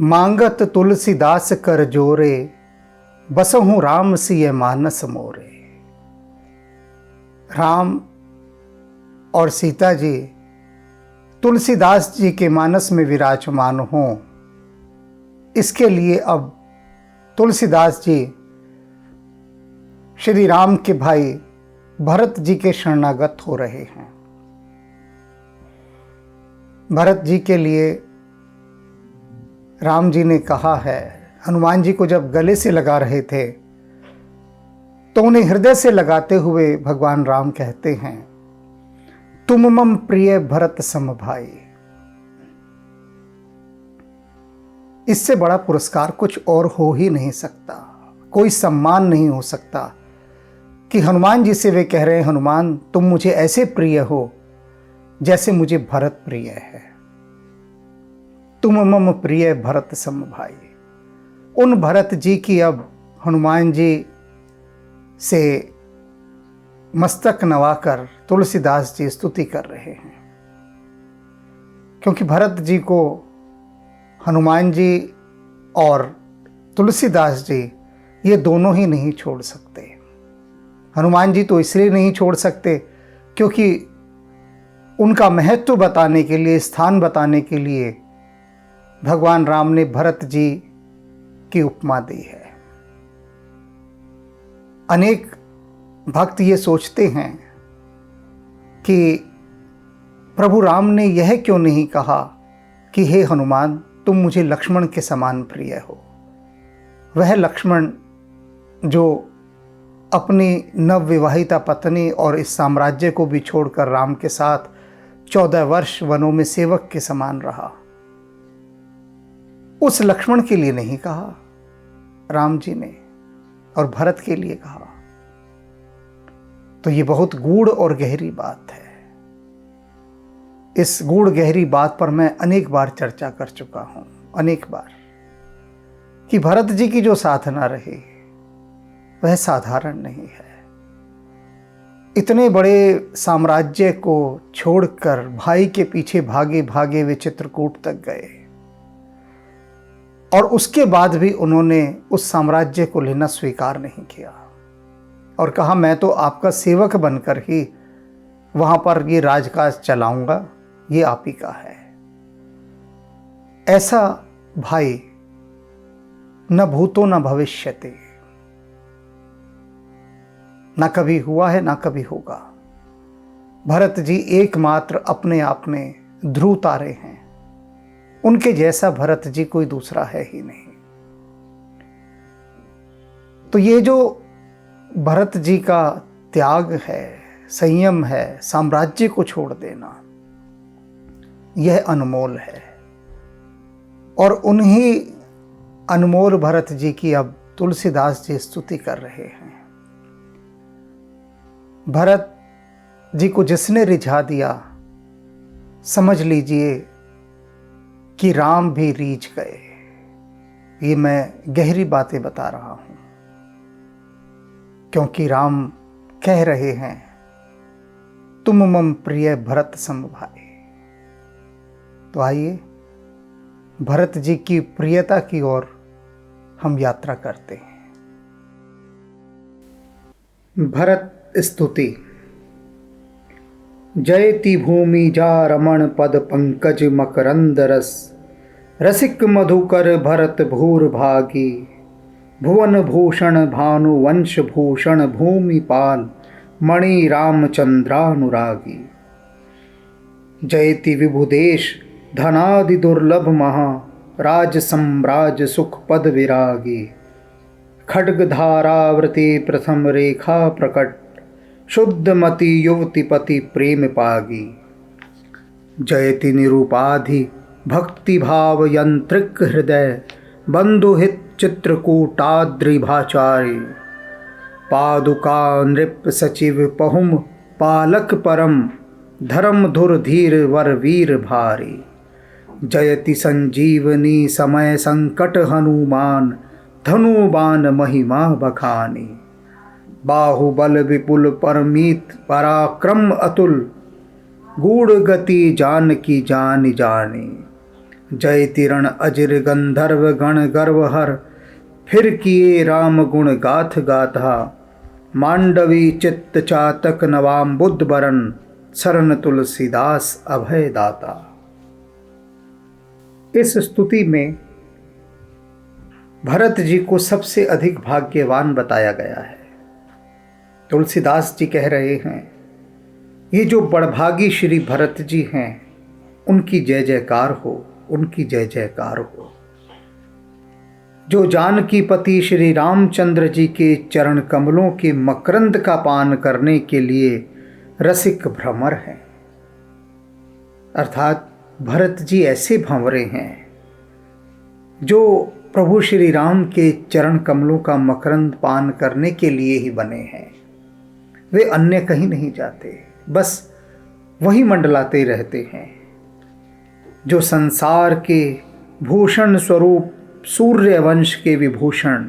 मांगत तुलसीदास कर जोरे, बसहु राम सिय मानस मोरे। राम और सीता जी तुलसीदास जी के मानस में विराजमान हों, इसके लिए अब तुलसीदास जी श्री राम के भाई भरत जी के शरणागत हो रहे हैं। भरत जी के लिए राम जी ने कहा है, हनुमान जी को जब गले से लगा रहे थे तो उन्हें हृदय से लगाते हुए भगवान राम कहते हैं, तुम मम प्रिय भरत सम भाई। इससे बड़ा पुरस्कार कुछ और हो ही नहीं सकता, कोई सम्मान नहीं हो सकता कि हनुमान जी से वे कह रहे हैं, हनुमान तुम मुझे ऐसे प्रिय हो जैसे मुझे भरत प्रिय है। तुम मम प्रिय भरत सम भाई। उन भरत जी की अब हनुमान जी से मस्तक नवाकर तुलसीदास जी स्तुति कर रहे हैं, क्योंकि भरत जी को हनुमान जी और तुलसीदास जी ये दोनों ही नहीं छोड़ सकते। हनुमान जी तो इसलिए नहीं छोड़ सकते क्योंकि उनका महत्व बताने के लिए, स्थान बताने के लिए भगवान राम ने भरत जी की उपमा दी है। अनेक भक्त ये सोचते हैं कि प्रभु राम ने यह क्यों नहीं कहा कि हे हनुमान तुम मुझे लक्ष्मण के समान प्रिय हो। वह लक्ष्मण जो अपनी नवविवाहिता पत्नी और इस साम्राज्य को भी छोड़कर राम के साथ 14 वर्ष वनों में सेवक के समान रहा, उस लक्ष्मण के लिए नहीं कहा राम जी ने, और भरत के लिए कहा। तो ये बहुत गूढ़ और गहरी बात है। इस गूढ़ गहरी बात पर मैं अनेक बार चर्चा कर चुका हूं, अनेक बार, कि भरत जी की जो साधना रही वह साधारण नहीं है। इतने बड़े साम्राज्य को छोड़कर भाई के पीछे भागे भागे वे चित्रकूट तक गए, और उसके बाद भी उन्होंने उस साम्राज्य को लेना स्वीकार नहीं किया और कहा, मैं तो आपका सेवक बनकर ही वहां पर ये राजकाज चलाऊंगा, ये आप ही का है। ऐसा भाई न भूतो न भविष्यते, ना कभी हुआ है ना कभी होगा। भरत जी एकमात्र अपने आप में ध्रुव तारे हैं, उनके जैसा भरत जी कोई दूसरा है ही नहीं। तो ये जो भरत जी का त्याग है, संयम है, साम्राज्य को छोड़ देना, यह अनमोल है। और उन्हीं अनमोल भरत जी की अब तुलसीदास जी स्तुति कर रहे हैं। भरत जी को जिसने रिझा दिया, समझ लीजिए कि राम भी रीझ गए। ये मैं गहरी बातें बता रहा हूं, क्योंकि राम कह रहे हैं, तुम मम प्रिय भरत सम भाई। तो आइए भरत जी की प्रियता की ओर हम यात्रा करते हैं। भरत स्तुति। जयति भूमि जा रमण पद पंकज मकरंद रस, रसिक मधुकर भरत भूर भागी, भुवन भूषण भानु वंश भूषण भूमिपाल, मणि रामचंद्रानुरागी। जयति विभुदेश धनादि दुर्लभ महा, राज सम्राज सुख पद विरागी। खड्ग धारावृति प्रथम रेखा प्रकट, शुद्ध मति युवति पति प्रेम पागी। जयति निरूपाधि भक्ति भाव यंत्रिक हृदय, बंधुहित चित्रकूटाद्रिभाचारी। पादुका नृप सचिव पहुम पालक परम, धर्म धुर धीर वर वीर भारी। जयति संजीवनी समय संकट हनुमान, धनुबान महिमा बखानी। बाहुबल विपुल परमीत पराक्रम अतुल, गूढ़ गति जान की जानी जानी। जय तिरण अजिर गंधर्व गण गर्वहर, फिर किए राम गुण गाथ गाथा। मांडवी चित्त चातक नवाम बुद्ध बरन, शरण तुलसीदास अभय दाता। इस स्तुति में भरत जी को सबसे अधिक भाग्यवान बताया गया है। तुलसीदास जी कह रहे हैं, ये जो बड़भागी श्री भरत जी हैं, उनकी जय जयकार हो, उनकी जय जयकार हो। जो जानकी पति श्री रामचंद्र जी के चरण कमलों के मकरंद का पान करने के लिए रसिक भ्रमर हैं, अर्थात भरत जी ऐसे भंवरे हैं जो प्रभु श्री राम के चरण कमलों का मकरंद पान करने के लिए ही बने हैं। वे अन्य कहीं नहीं जाते, बस वही मंडलाते रहते हैं। जो संसार के भूषण स्वरूप सूर्य वंश के विभूषण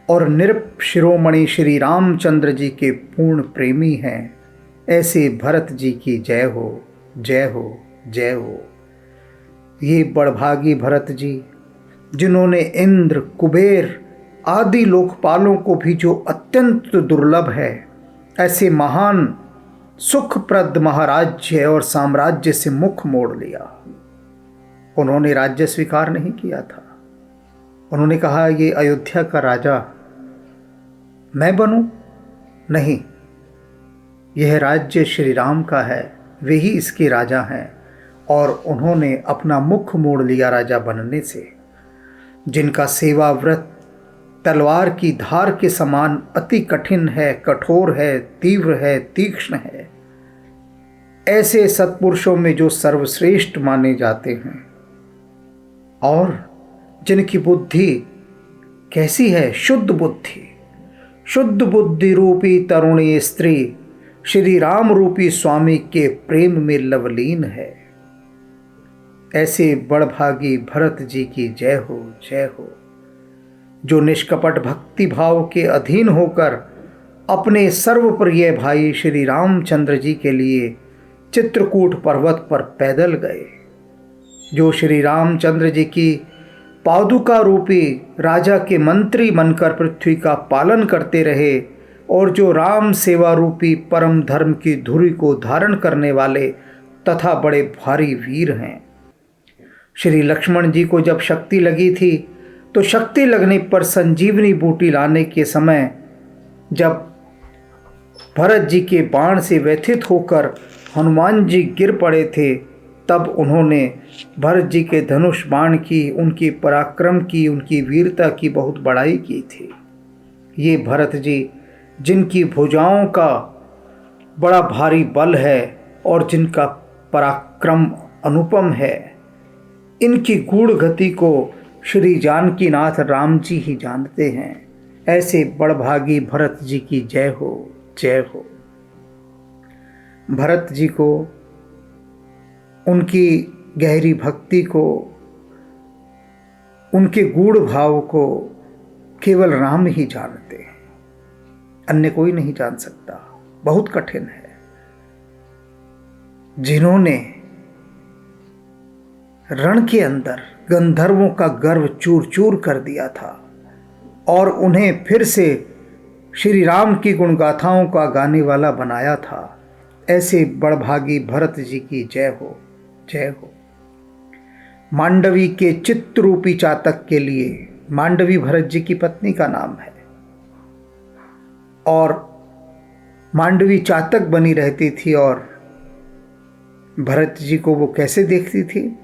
और नृप शिरोमणि श्री रामचंद्र जी के पूर्ण प्रेमी हैं, ऐसे भरत जी की जय हो, जय हो, जय हो। ये बड़भागी भरत जी, जिन्होंने इंद्र, कुबेर आदि लोकपालों को भी जो अत्यंत दुर्लभ है, ऐसे महान सुखप्रद महाराज्य और साम्राज्य से मुख मोड़ लिया। उन्होंने राज्य स्वीकार नहीं किया था। उन्होंने कहा, ये अयोध्या का राजा मैं बनूं? नहीं, यह राज्य श्री राम का है, वे ही इसके राजा हैं। और उन्होंने अपना मुख मोड़ लिया राजा बनने से। जिनका सेवा व्रत तलवार की धार के समान अति कठिन है, कठोर है, तीव्र है, तीक्ष्ण है, ऐसे सत्पुरुषों में जो सर्वश्रेष्ठ माने जाते हैं, और जिनकी बुद्धि कैसी है? शुद्ध बुद्धि। शुद्ध बुद्धि रूपी तरुणी स्त्री श्री राम रूपी स्वामी के प्रेम में लवलीन है। ऐसे बड़भागी भरत जी की जय हो, जय हो। जो निष्कपट भक्ति भाव के अधीन होकर अपने सर्वप्रिय भाई श्री रामचंद्र जी के लिए चित्रकूट पर्वत पर पैदल गए। जो श्री रामचंद्र जी की पादुका रूपी राजा के मंत्री बनकर पृथ्वी का पालन करते रहे, और जो राम सेवा रूपी परम धर्म की धुरी को धारण करने वाले तथा बड़े भारी वीर हैं। श्री लक्ष्मण जी को जब शक्ति लगी थी, तो शक्ति लगने पर संजीवनी बूटी लाने के समय जब भरत जी के बाण से व्यथित होकर हनुमान जी गिर पड़े थे, तब उन्होंने भरत जी के धनुष बाण की, उनकी पराक्रम की, उनकी वीरता की बहुत बड़ाई की थी। ये भरत जी, जिनकी भुजाओं का बड़ा भारी बल है और जिनका पराक्रम अनुपम है, इनकी गूढ़ गति को श्री जानकीनाथ राम जी ही जानते हैं। ऐसे बड़भागी भरत जी की जय हो, जय हो। भरत जी को, उनकी गहरी भक्ति को, उनके गूढ़ भाव को केवल राम ही जानते हैं, अन्य कोई नहीं जान सकता। बहुत कठिन है। जिन्होंने रण के अंदर गंधर्वों का गर्व चूर चूर कर दिया था और उन्हें फिर से श्री राम की गुणगाथाओं का गाने वाला बनाया था, ऐसे बड़भागी भरत जी की जय हो, जय हो। मांडवी के चित्त रूपी चातक के लिए, मांडवी भरत जी की पत्नी का नाम है, और मांडवी चातक बनी रहती थी। और भरत जी को वो कैसे देखती थी?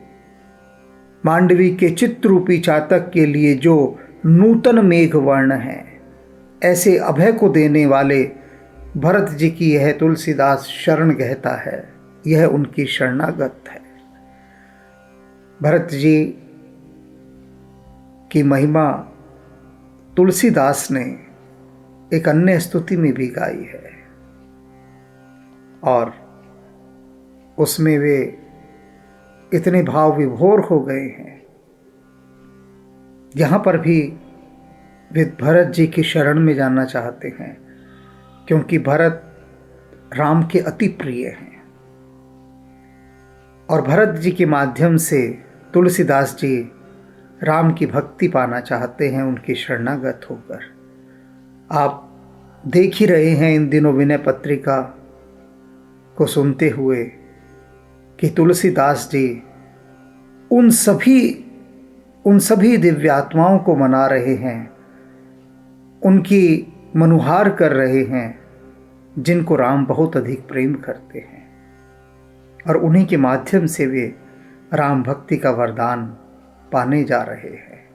मांडवी के चित्त रूपी चातक के लिए जो नूतन मेघ वर्ण है, ऐसे अभय को देने वाले भरत जी की यह तुलसीदास शरण कहता है, यह उनकी शरणागत है। भरत जी की महिमा तुलसीदास ने एक अन्य स्तुति में भी गाई है, और उसमें वे इतने भाव विभोर हो गए हैं। यहाँ पर भी वे भरत जी की शरण में जाना चाहते हैं, क्योंकि भरत राम के अति प्रिय हैं, और भरत जी के माध्यम से तुलसीदास जी राम की भक्ति पाना चाहते हैं उनकी शरणागत होकर। आप देख ही रहे हैं इन दिनों विनय पत्रिका को सुनते हुए कि तुलसीदास जी उन सभी दिव्य आत्माओं को मना रहे हैं, उनकी मनुहार कर रहे हैं जिनको राम बहुत अधिक प्रेम करते हैं, और उन्हीं के माध्यम से वे राम भक्ति का वरदान पाने जा रहे हैं।